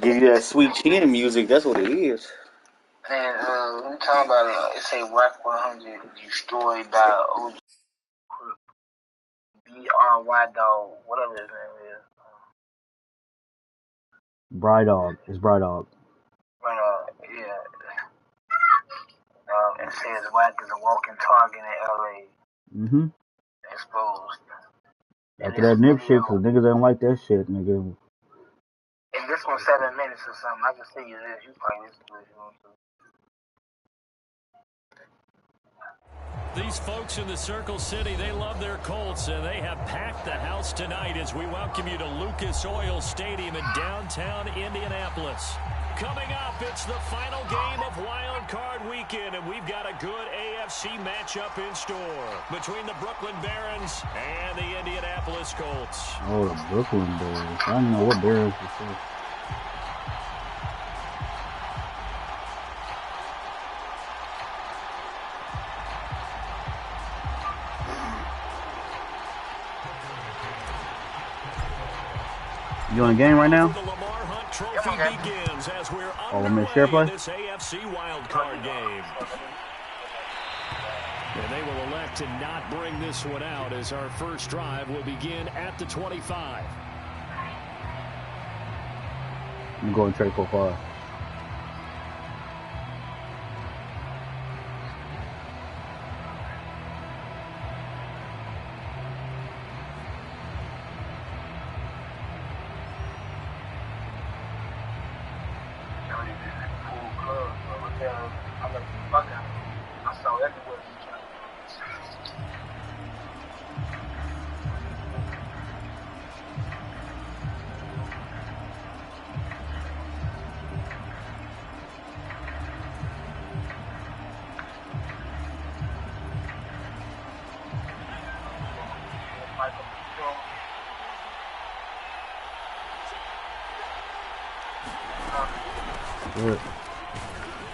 Give you that sweet chin music. That's what it is. And we talking about it say Whack 100 destroyed by OG BRY Dog, whatever his name is. Brydog. It's Brydog. Yeah. It says Whack is a walking target in LA. Mm-hmm. Exposed. After that nip shit, cause niggas don't like that shit, nigga. And this one's 7 minutes or something. I can see you this. You probably listen to it if you want to. These folks in the Circle City, they love their Colts, and they have packed the house tonight as we welcome you to Lucas Oil Stadium in downtown Indianapolis. Coming up, it's the final game of Wild Card Weekend, and we've got a good AFC matchup in store between the Brooklyn Barrons and the Indianapolis Colts. Oh, the Brooklyn Barrons. I don't know what Barrons this is. You on a game right now? Oh, let me share play? This AFC wildcard game. And they will elect to not bring this one out as our first drive will begin at the 25. I'm going to trade for 5.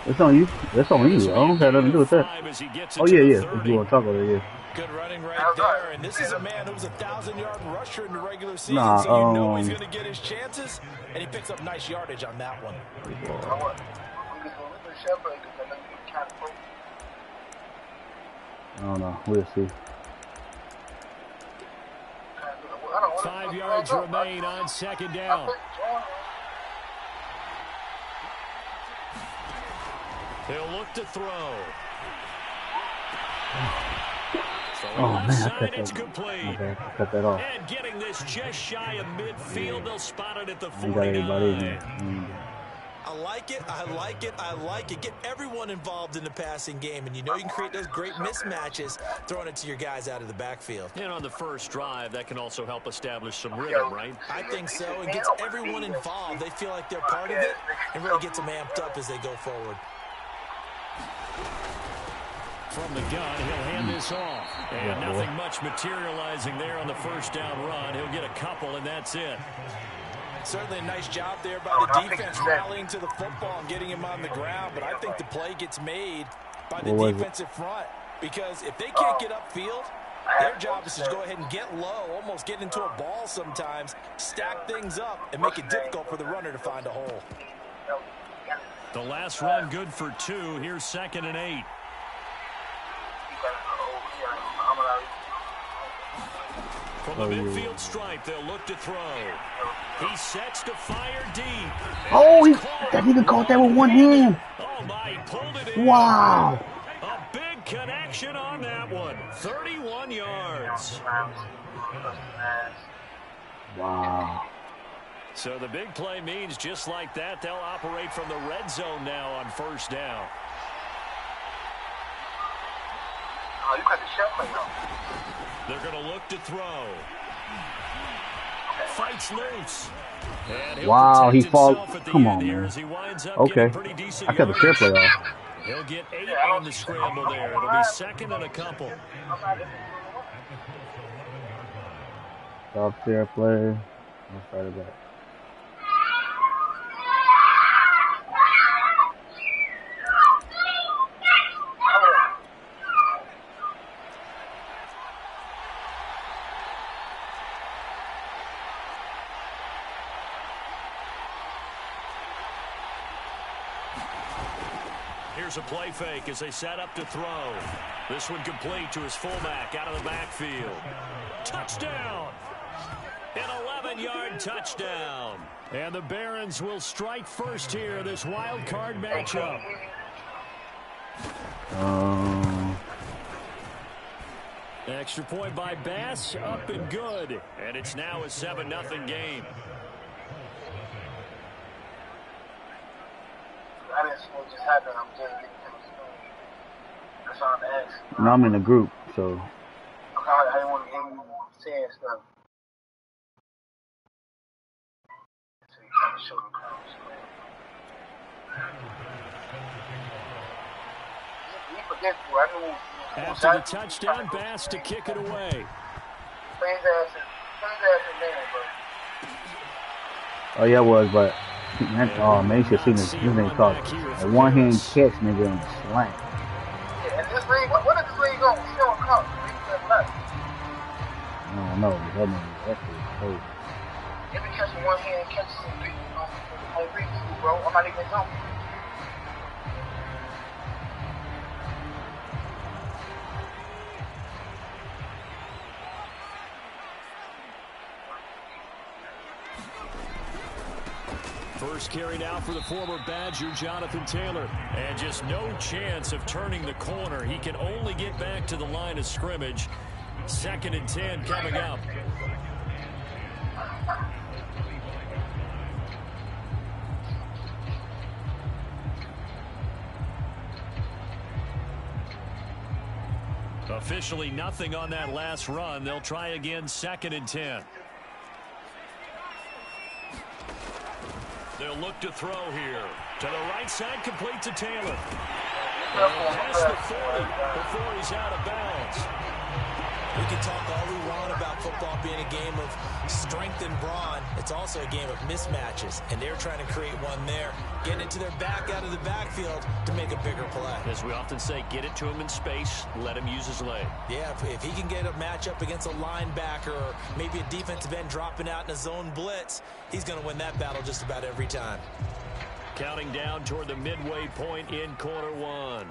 It's on you. That's on you. I don't have nothing to do with that. Oh, yeah. If you want to talk about it, yeah. Good running right there. And this is a man who's a 1,000-yard rusher in the regular season. So you know he's going to get his chances. And he picks up nice yardage on that one. I don't know. We'll see. 5 yards remain on second down. He'll look to throw. Oh, man, I cut that off. And getting this just shy of midfield, they'll spot it at the 49. I like it. I like it. I like it. Get everyone involved in the passing game, and you know you can create those great mismatches throwing it to your guys out of the backfield. And on the first drive, that can also help establish some rhythm, right? I think so. It gets everyone involved. They feel like they're part of it and really gets them amped up as they go forward. From the gun, he'll hand this off. And nothing much materializing there on the first down run. He'll get a couple, and that's it. Certainly a nice job there by the defense rallying to the football and getting him on the ground, but I think the play gets made by the defensive front because if they can't get upfield, their job is to go ahead and get low, almost get into a ball sometimes, stack things up, and make it difficult for the runner to find a hole. The last run good for 2. Here's 2nd and 8. From the midfield stripe, they'll look to throw. He sets to fire deep. Oh, he even caught that with one hand. Oh, my, he pulled it in. Wow. A big connection on that one. 31 yards. Wow. So the big play means just like that, they'll operate from the red zone now on first down. Oh, you got the shot play though. They're going to look to throw. Fights loose. Wow, he falls. Come on, man. Okay. I got the share play off. He'll get 8 on the scramble there. It'll be 2nd and a couple. Soft share play. Let's start it back. Here's a play fake as they set up to throw. This one complete to his fullback out of the backfield. Touchdown! An 11-yard touchdown. And the Barrons will strike first here, this wild card matchup. Extra point by Bass, up and good. And it's now a 7-0 game. I didn't see what just happened. I'm just getting to the screen. That's all I'm asking. No, I'm in a group, so. I didn't want to hear you saying stuff. So you kind of show the crowd screen. You forgetful. I knew. After the touchdown, Bass to kick it away. Plays ass in there, but. Oh, yeah, it was, but. Oh, man, you should have seen this nigga called a one-hand catch, nigga, and slant. Yeah, and this league, what is this league going? He's going to come. I don't know, but that nigga, that shit is crazy. If he catches one hand, catches some three people, bro. I'm not even joking. First carry now for the former Badger, Jonathan Taylor. And just no chance of turning the corner. He can only get back to the line of scrimmage. 2nd and 10 coming up. Officially nothing on that last run. They'll try again 2nd and 10. They'll look to throw here. To the right side, complete to Taylor. Past the 40 before he's out of bounds. We can talk all we want about football being a game of strength and brawn. It's also a game of mismatches, and they're trying to create one there. Getting it to their back out of the backfield to make a bigger play. As we often say, get it to him in space, let him use his leg. Yeah, if he can get a matchup against a linebacker or maybe a defensive end dropping out in a zone blitz, he's going to win that battle just about every time. Counting down toward the midway point in quarter one.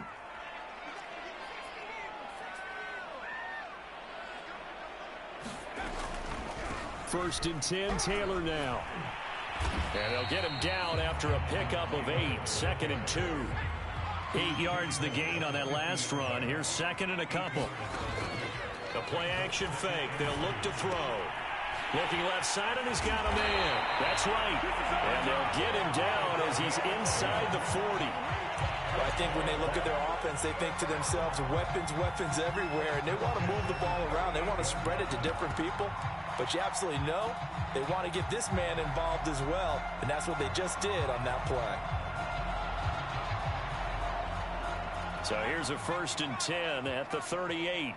First and 10, Taylor now. And they'll get him down after a pickup of 8. 2nd and 2. 8 yards the gain on that last run. Here's 2nd and a couple. The play action fake. They'll look to throw. Looking left side, and he's got a man. That's right. And they'll get him down as he's inside the 40. I think when they look at their offense, they think to themselves, weapons everywhere, and they want to move the ball around. They want to spread it to different people. But you absolutely know they want to get this man involved as well, and that's what they just did on that play. So here's a 1st and 10 at the 38.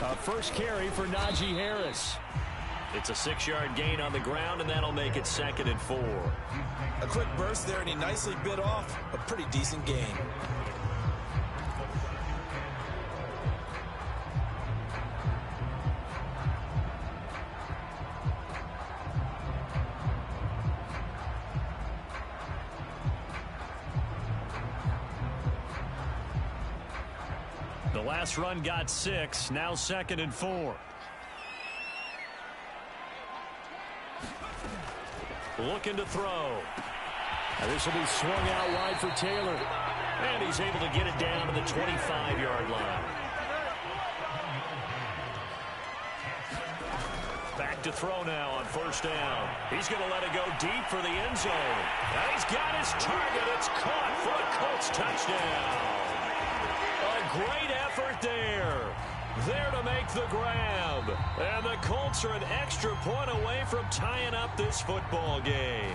A first carry for Najee Harris. It's a 6-yard gain on the ground, and that'll make it 2nd and 4. A quick burst there, and he nicely bit off a pretty decent gain. The last run got 6, now 2nd and 4. Looking to throw. This will be swung out wide for Taylor. And he's able to get it down to the 25-yard line. Back to throw now on 1st down. He's going to let it go deep for the end zone. And he's got his target. It's caught for a Colts touchdown. A great effort there. There to make the grab. And the Colts are an extra point away from tying up this football game.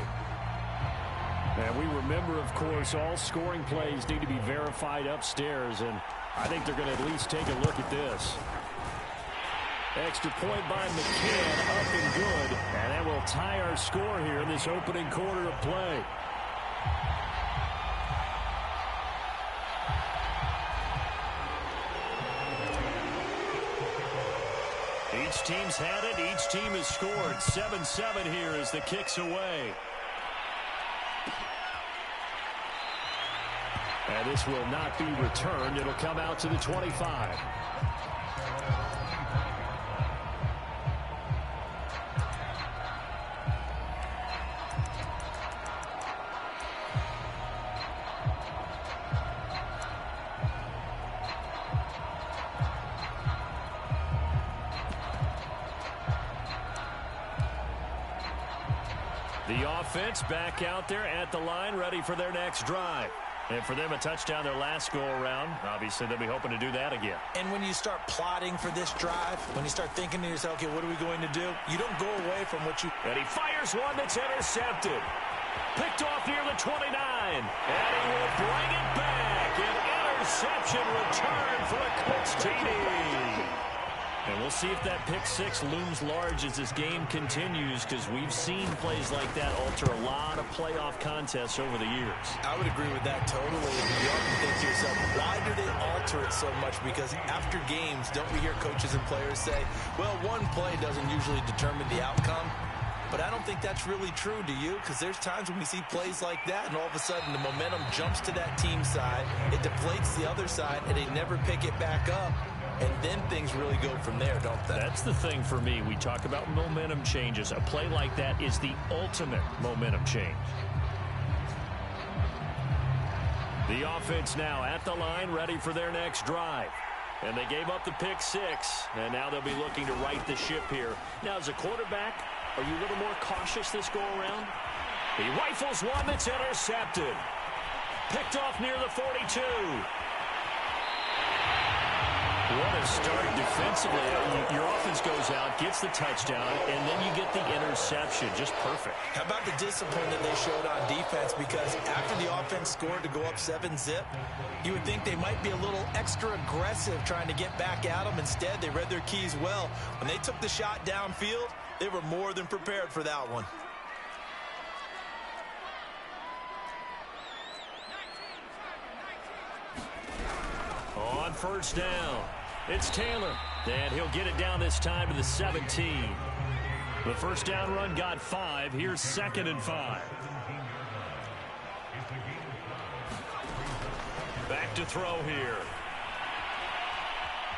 And we remember, of course, all scoring plays need to be verified upstairs. And I think they're going to at least take a look at this. Extra point by McCann, up and good. And that will tie our score here in this opening quarter of play. Each teams had it. Each team has scored. 7-7 here as the kick's away. And this will not be returned. It'll come out to the 25. The offense back out there at the line, ready for their next drive. And for them, a touchdown their last go-around. Obviously, they'll be hoping to do that again. And when you start plotting for this drive, when you start thinking to yourself, okay, what are we going to do? You don't go away from what you... And he fires one that's intercepted. Picked off near the 29. And he will bring it back. An interception return for a Colts TD. And we'll see if that pick six looms large as this game continues, because we've seen plays like that alter a lot of playoff contests over the years. I would agree with that totally. You often think to yourself, why do they alter it so much? Because after games, don't we hear coaches and players say, well, one play doesn't usually determine the outcome? But I don't think that's really true, do you? Because there's times when we see plays like that, and all of a sudden the momentum jumps to that team side, it deflates the other side, and they never pick it back up. And then things really go from there, don't they? That's the thing for me. We talk about momentum changes. A play like that is the ultimate momentum change. The offense now at the line, ready for their next drive. And they gave up the pick six, and now they'll be looking to right the ship here. Now, as a quarterback, are you a little more cautious this go-around? He rifles one that's intercepted. Picked off near the 42. What a start defensively. Your offense goes out, gets the touchdown, and then you get the interception. Just perfect. How about the discipline that they showed on defense? Because after the offense scored to go up 7-zip, you would think they might be a little extra aggressive trying to get back at them. Instead, they read their keys well. When they took the shot downfield, they were more than prepared for that one. On first down, it's Taylor, and he'll get it down this time to the 17. The first down run got 5. Here's 2nd and 5. Back to throw here.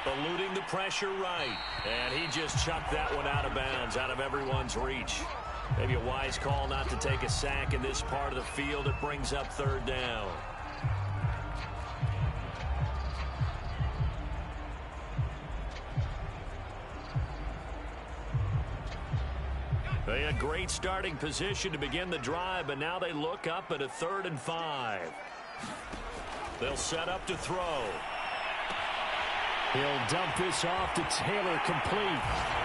Eluding the pressure right, and he just chucked that one out of bounds, out of everyone's reach. Maybe a wise call not to take a sack in this part of the field. It brings up 3rd down. They had great starting position to begin the drive, but now they look up at a 3rd and 5. They'll set up to throw. He'll dump this off to Taylor, complete.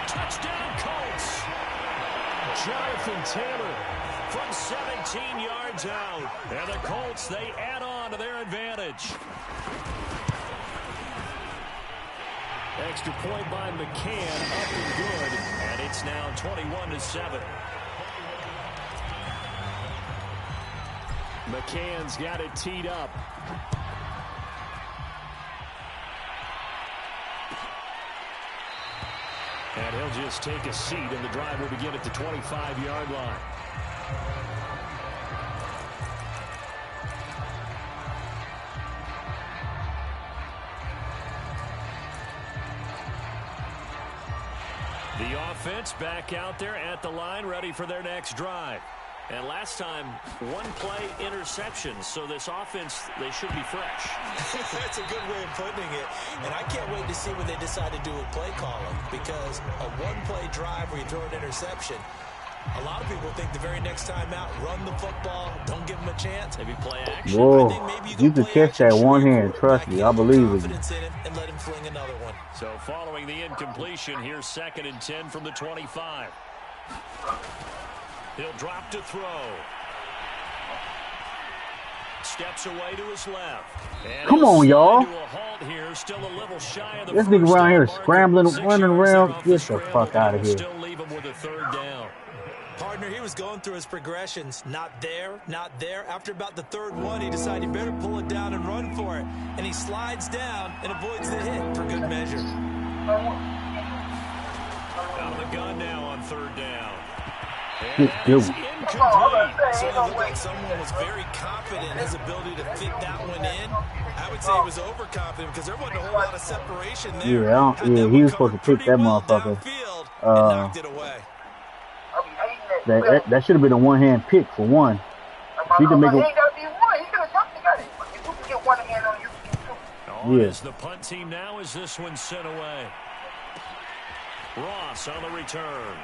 Touchdown, Colts! Jonathan Taylor from 17 yards out. And the Colts, they add on to their advantage. Extra point by McCann, up and good, and it's now 21-7. McCann's got it teed up. And he'll just take a seat, and the drive will begin at the 25-yard line. The offense back out there at the line, ready for their next drive. And last time, one play interceptions, so this offense, they should be fresh. That's a good way of putting it. And I can't wait to see what they decide to do with play calling, because a one-play drive where you throw an interception, a lot of people think the very next time out, run the football, don't give them a chance. Maybe play action. Whoa, you can catch that one hand. Trust me, I believe in you. And let him fling another one. So following the incompletion, here's 2nd and 10 from the 25. He'll drop to throw. Steps away to his left. And come on, y'all. This nigga around here scrambling, running around. Get the fuck out of here. Still leave him with a 3rd down. Partner, he was going through his progressions. Not there, not there. After about the 3rd one, he decided he better pull it down and run for it. And he slides down and avoids the hit for good measure. gun now on third down. Good. So it looked like someone was very confident in his ability to fit that one in. I would say he was overconfident because there wasn't a whole lot of separation there. Yeah, he was supposed to pick that motherfucker. And knocked it away. That should have been a one-hand pick for one. He can make it. Is the punt team now as this one's sent away. Ross on the return.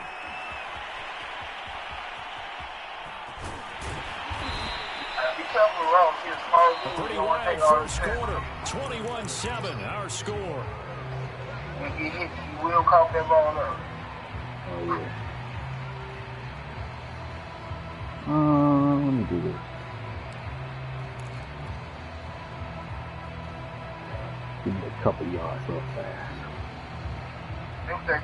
A pretty wide first quarter. 21-7, our score. He will cough that ball up. Oh, yeah. Let me do this. Give me a couple yards real fast. The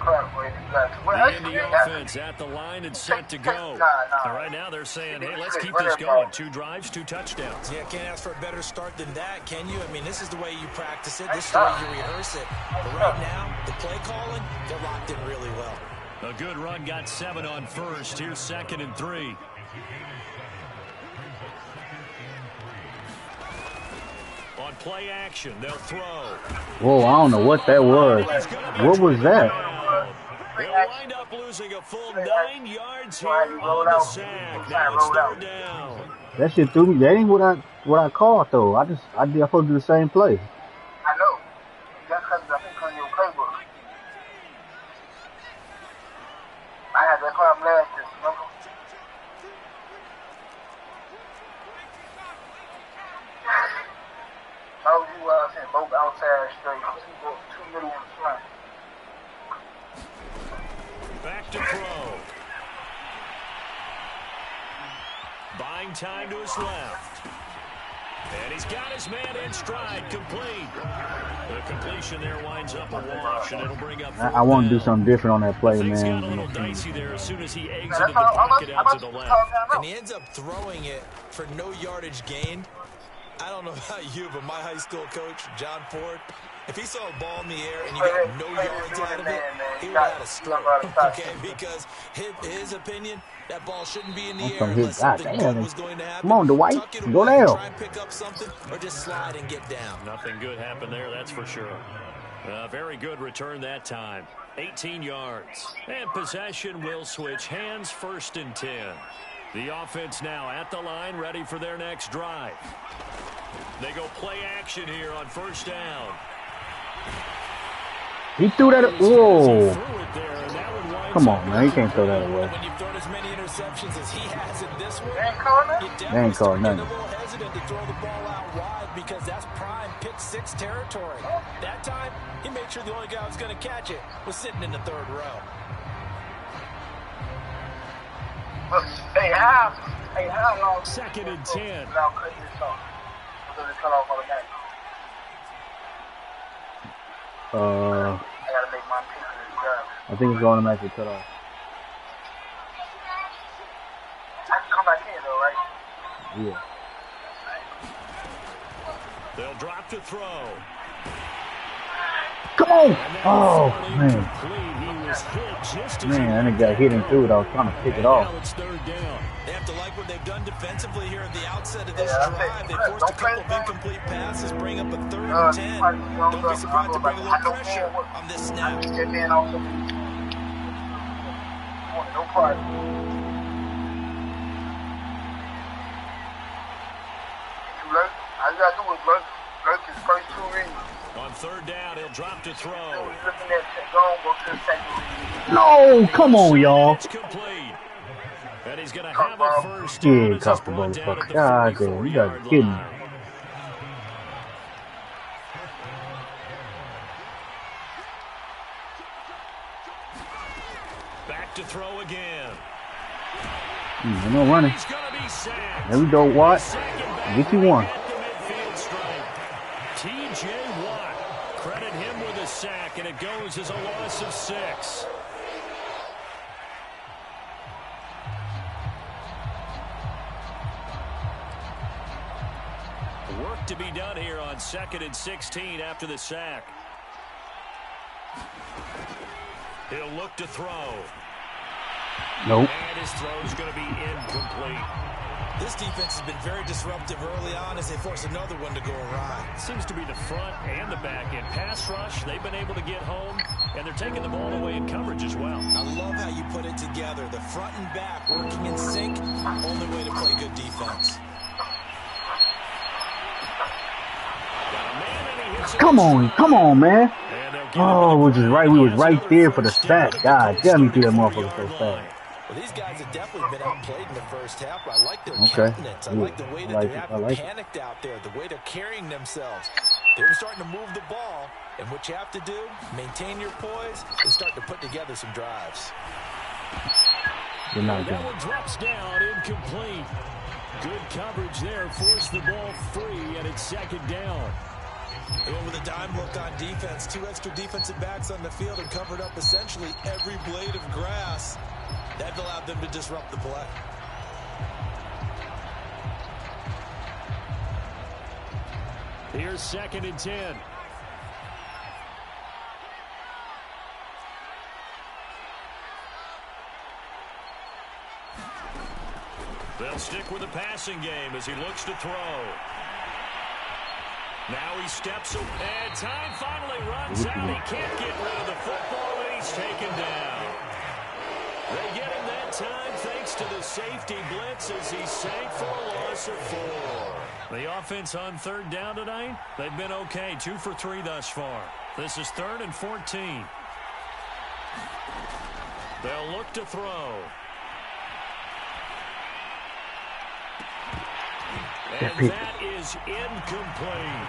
offense at the line and set to go. And right now they're saying, hey, let's keep this going. 2 drives, 2 touchdowns. Yeah, can't ask for a better start than that, can you? I mean, this is the way you practice it. This is the way you rehearse it. But right now, the play calling, they're locked in really well. A good run got 7 on first. Here's 2nd and 3. On play action, they'll throw. Whoa, I don't know what that was. What was that? They'll wind up losing a full 9 yards here on the sack. Now it's 3rd down. That shit threw me. That ain't what I called though. I supposed to do the same play. I know. That's because your playbook. I had that problem last year, remember? Told you I said both outside straight. 2 middle and front. Back to throw. Buying time to his left. And he's got his man in stride, complete. The completion there winds up a wash, and it'll bring up. I want to do something different on that play, Things man. got a little dicey there as soon as he exited the pocket out to the left. And he ends up throwing it for no yardage gain. I don't know about you, but my high school coach, John Ford, if he saw a ball in the air and you got no yards out of it, he would have had a stroke, okay? Because his opinion, that ball shouldn't be in the air unless something good was going to happen. Come on, Dwight, go down. Try and pick up something or just slide and get down. Nothing good happened there, that's for sure. Very good return that time. 18 yards. And possession will switch hands, 1st and 10. The offense now at the line, ready for their next drive. They go play action here on 1st down. He threw that. Whoa. Come on, man. He can't throw that away. When you've thrown as many interceptions as he has in this one, they ain't called nothing. A little hesitant to throw the ball out wide because that's prime pick 6 territory. That time, he made sure the only guy who was going to catch it was sitting in the 3rd row. Hey, how long? 2nd and 10. I think it's automatically cut off. I can come back in though, right? Yeah. They'll drop to throw. Come on! Oh, man. Man, that got hit and threw it. I was trying to pick it off. Now it's 3rd down. They have to like what they've done defensively here at the outset of this drive. They forced a couple of incomplete passes, bring up a 3rd and 10. Don't be surprised to bring a little pressure on this snap. No part. All you gotta do is lurk his first 2 reads. On 3rd down, he'll drop to throw. No, come on, y'all. It's complete. And he's going to have a 1st down. Yeah, cup the motherfucker. God damn, you guys are kidding me. Back to throw again. No running. There we go, Watt. Get you one. T.J. Watt. Credit him with a sack, and it goes as a loss of 6. Work to be done here on 2nd and 16 after the sack. He'll look to throw. Nope. And his throw is going to be incomplete. This defense has been very disruptive early on as they force another one to go awry. Seems to be the front and the back end. Pass rush, they've been able to get home, and they're taking the ball away in coverage as well. I love how you put it together. The front and back working in sync, only way to play good defense. Come on, man. Oh, we was right there for the sack. God damn, he threw that motherfucker so fast. Well, these guys have definitely been outplayed in the first half. I like their countenance. I like the way that they haven't panicked out there, the way they're carrying themselves. They're starting to move the ball, and what you have to do, maintain your poise and start to put together some drives. That one drops down, incomplete. Good coverage there, forced the ball free, and it's second down. They went with a dime look on defense. 2 extra defensive backs on the field and covered up essentially every blade of grass. That allowed them to disrupt the play. Here's 2nd and 10. They'll stick with the passing game as he looks to throw. Now he steps up, and time finally runs out. He can't get rid of the football, and he's taken down. They get him that time thanks to the safety blitz as he sank for a loss of 4. The offense on 3rd down tonight, they've been okay. 2 for 3 thus far. This is 3rd and 14. They'll look to throw. And that is incomplete.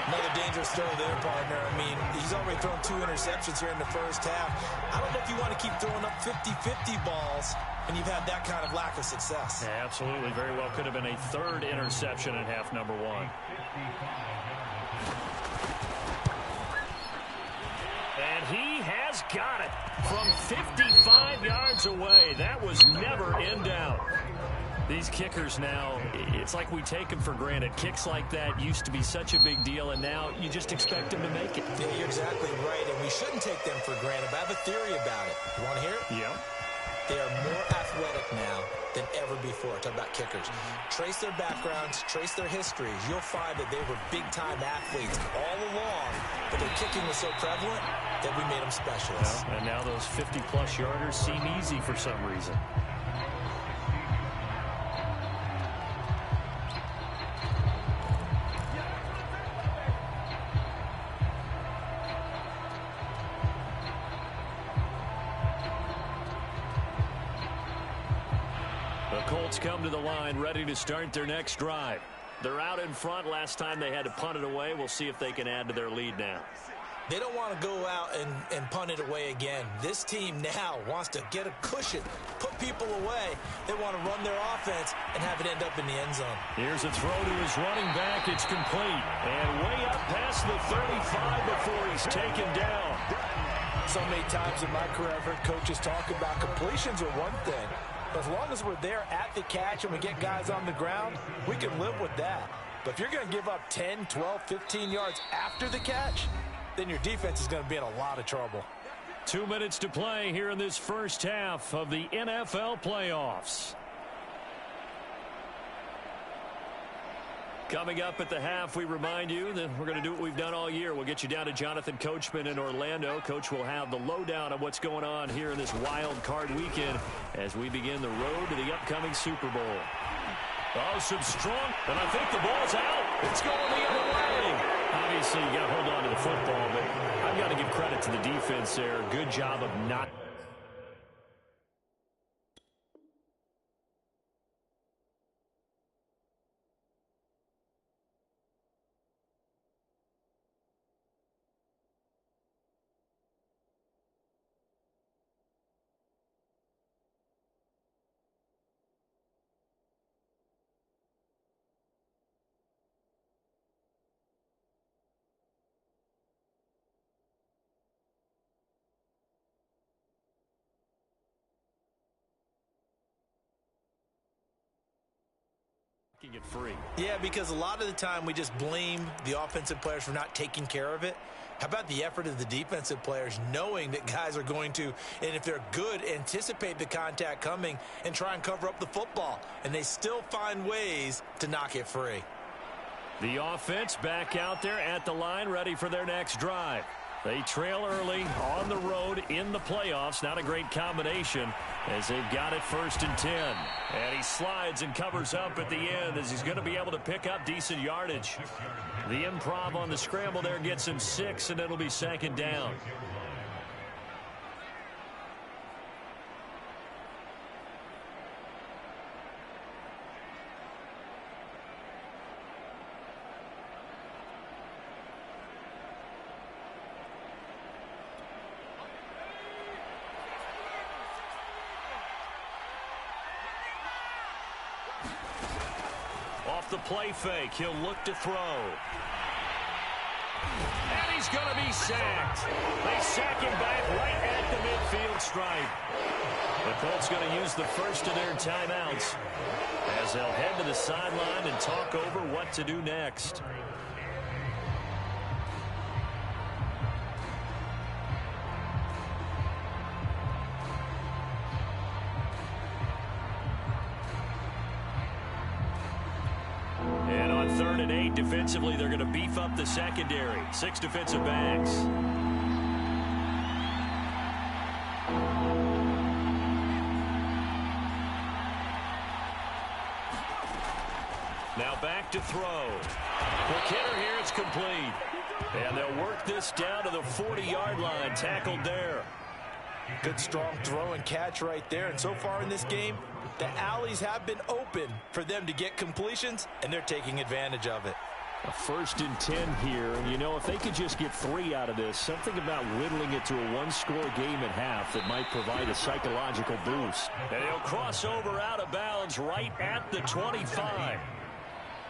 Another dangerous throw there, partner. I mean, he's already thrown 2 interceptions here in the first half. I don't know if you want to keep throwing up 50-50 balls when you've had that kind of lack of success. Yeah, absolutely. Very well could have been a 3rd interception in half number 1. And he has got it from 55 yards away. That was never in doubt. These kickers now, it's like we take them for granted. Kicks like that used to be such a big deal, and now you just expect them to make it. Yeah, you're exactly right, and we shouldn't take them for granted, but I have a theory about it. You want to hear it? Yeah. They are more athletic now than ever before. Talk about kickers. Trace their backgrounds, trace their histories. You'll find that they were big-time athletes all along, but their kicking was so prevalent that we made them specialists. Well, and now those 50-plus yarders seem easy for some reason. Colts come to the line, ready to start their next drive. They're out in front. Last time they had to punt it away. We'll see if they can add to their lead now. They don't want to go out and punt it away again. This team now wants to get a cushion, put people away. They want to run their offense and have it end up in the end zone. Here's a throw to his running back. It's complete. And way up past the 35 before he's taken down. So many times in my career, I've heard coaches talk about completions are one thing. As long as we're there at the catch and we get guys on the ground, we can live with that. But if you're going to give up 10, 12, 15 yards after the catch, then your defense is going to be in a lot of trouble. 2 minutes to play here in this first half of the NFL playoffs. Coming up at the half, we remind you that we're going to do what we've done all year. We'll get you down to Jonathan Coachman in Orlando. Coach will have the lowdown on what's going on here in this wild card weekend as we begin the road to the upcoming Super Bowl. Oh, some strong, and I think the ball's out. It's going the other way. Obviously, you got to hold on to the football, but I've got to give credit to the defense there. Good job of not knocking it free. Yeah, because a lot of the time we just blame the offensive players for not taking care of it. How about the effort of the defensive players knowing that guys are going to, and if they're good, anticipate the contact coming and try and cover up the football, and they still find ways to knock it free. The offense back out there at the line, ready for their next drive. They trail early on the road in the playoffs. Not a great combination as they've got it 1st and 10. And he slides and covers up at the end as he's going to be able to pick up decent yardage. The improv on the scramble there gets him 6, and it'll be 2nd down. Off the play fake, he'll look to throw. And he's going to be sacked. They sack him back right at the midfield stripe. The Colts going to use the first of their timeouts as they'll head to the sideline and talk over what to do next. And on 3rd and 8, defensively, they're going to beef up the secondary. 6 defensive backs. Now back to throw. The hitter here, it's complete. And they'll work this down to the 40-yard line. Tackled there. Good strong throw and catch right there. And so far in this game, the alleys have been open for them to get completions, and they're taking advantage of it. A 1st and 10 here, and you know, if they could just get 3 out of this, something about whittling it to a 1-score game at half that might provide a psychological boost. And he'll cross over out of bounds right at the 25.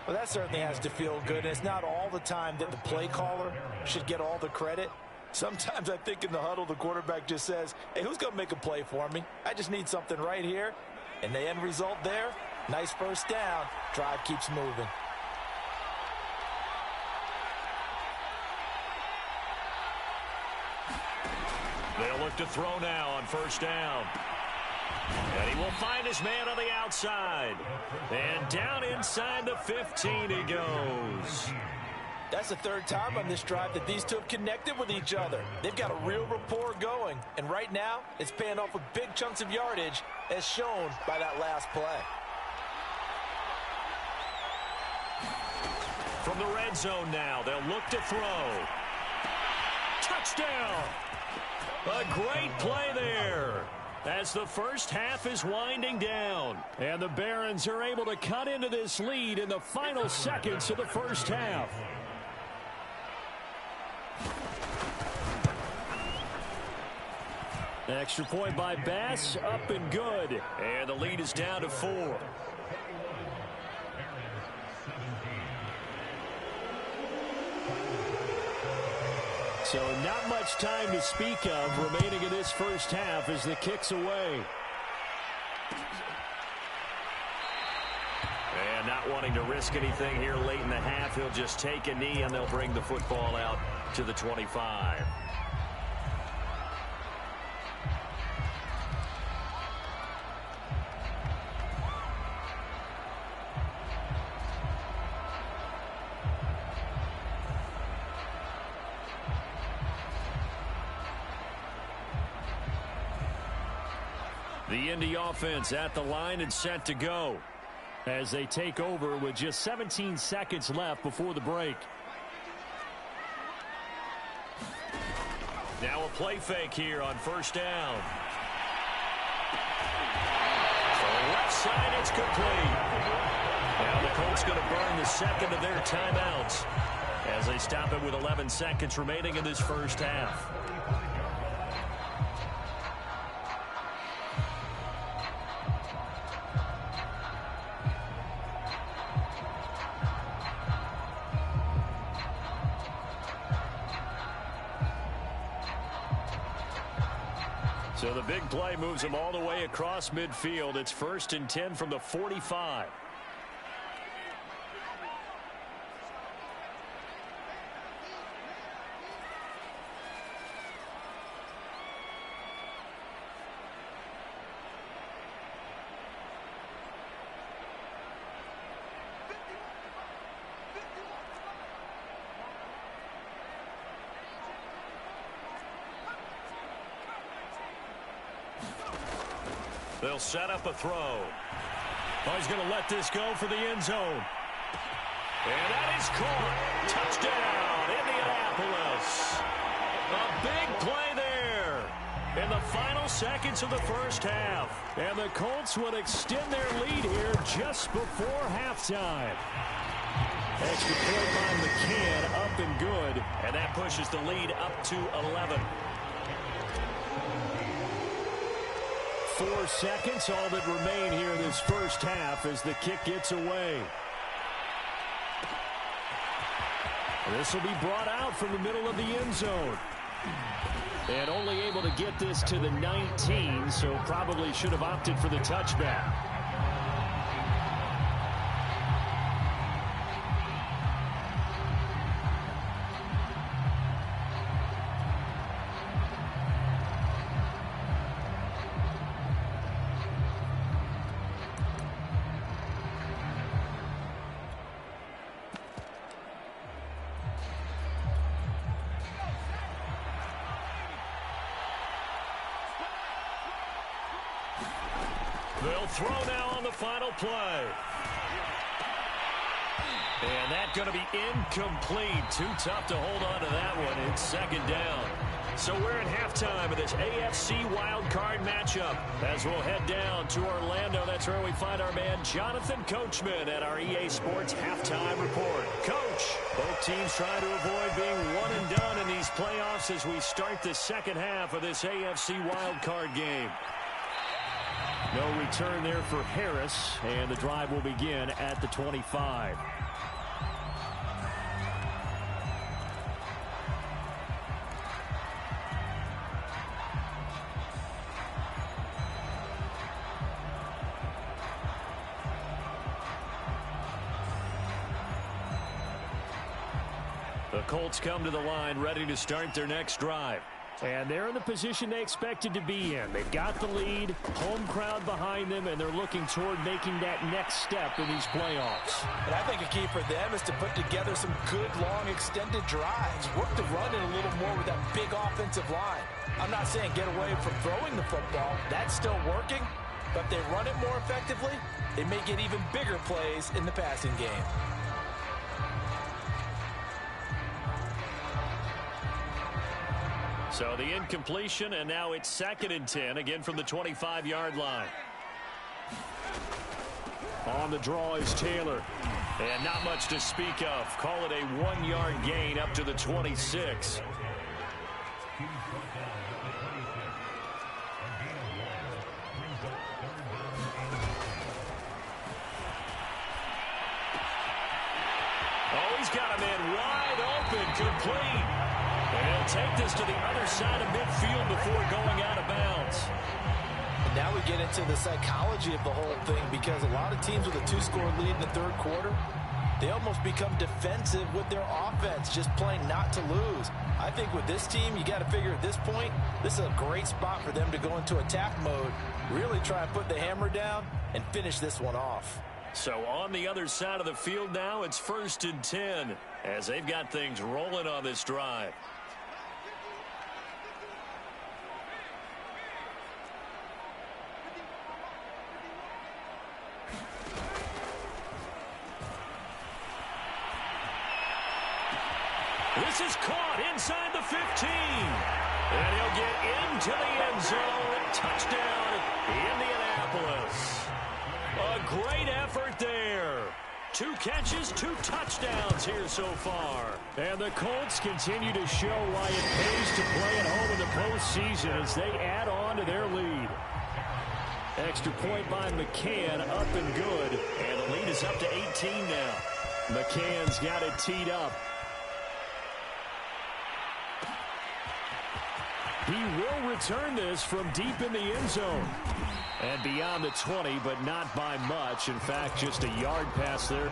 Well, that certainly has to feel good, and it's not all the time that the play caller should get all the credit. Sometimes I think in the huddle, the quarterback just says, hey, who's going to make a play for me? I just need something right here. And the end result there, nice 1st down. Drive keeps moving. They'll look to throw now on 1st down. And he will find his man on the outside. And down inside the 15 he goes. That's the 3rd time on this drive that these two have connected with each other. They've got a real rapport going. And right now, it's paying off with big chunks of yardage, as shown by that last play. From the red zone now, they'll look to throw. Touchdown! A great play there as the first half is winding down. And the Barrons are able to cut into this lead in the final seconds of the first half. Extra point by Bass, up and good. And the lead is down to 4. So not much time to speak of remaining in this first half as the kick's away. And not wanting to risk anything here late in the half, he'll just take a knee and they'll bring the football out to the 25. The Indy offense at the line and set to go as they take over with just 17 seconds left before the break. Now a play fake here on 1st down. So left side, it's complete. Now the Colts going to burn the 2nd of their timeouts as they stop it with 11 seconds remaining in this first half. So the big play moves him all the way across midfield. It's 1st and 10 from the 45. They'll set up a throw. Oh, he's going to let this go for the end zone. And that is caught. Touchdown, Indianapolis. A big play there in the final seconds of the first half. And the Colts would extend their lead here just before halftime. Extra point by McCann, up and good. And that pushes the lead up to 11. 4 seconds, all that remain here in this first half as the kick gets away. This will be brought out from the middle of the end zone. And only able to get this to the 19, so probably should have opted for the touchback. They'll throw now on the final play. And that's going to be incomplete. Too tough to hold on to that one. It's second down. So we're at halftime of this AFC wildcard matchup. As we'll head down to Orlando, that's where we find our man Jonathan Coachman at our EA Sports Halftime Report. Coach, both teams trying to avoid being one and done in these playoffs as we start the second half of this AFC wildcard game. No return there for Harris, and the drive will begin at the 25. The Colts come to the line ready to start their next drive. And they're in the position they expected to be in. They've got the lead, home crowd behind them, and they're looking toward making that next step in these playoffs. And I think a key for them is to put together some good, long, extended drives. Work the run in a little more with that big offensive line. I'm not saying get away from throwing the football. That's still working. But if they run it more effectively, they may get even bigger plays in the passing game. So the incompletion, and now it's 2nd and 10, again from the 25-yard line. On the draw is Taylor. And not much to speak of. Call it a 1-yard gain up to the 26. Oh, he's got a man wide open, complete. And he'll take this to the other side of midfield before going out of bounds. And now we get into the psychology of the whole thing, because a lot of teams with a 2-score lead in the third quarter, they almost become defensive with their offense, just playing not to lose. I think with this team, you got to figure at this point, this is a great spot for them to go into attack mode, really try and put the hammer down and finish this one off. So on the other side of the field now, it's 1st and 10 as they've got things rolling on this drive. This is caught inside the 15. And he'll get into the end zone. Touchdown, Indianapolis. A great effort there. 2 catches, 2 touchdowns here so far. And the Colts continue to show why it pays to play at home in the postseason as they add on to their lead. Extra point by McCann, up and good. And the lead is up to 18 now. McCann's got it teed up. He will return this from deep in the end zone. And beyond the 20, but not by much. In fact, just a yard pass there.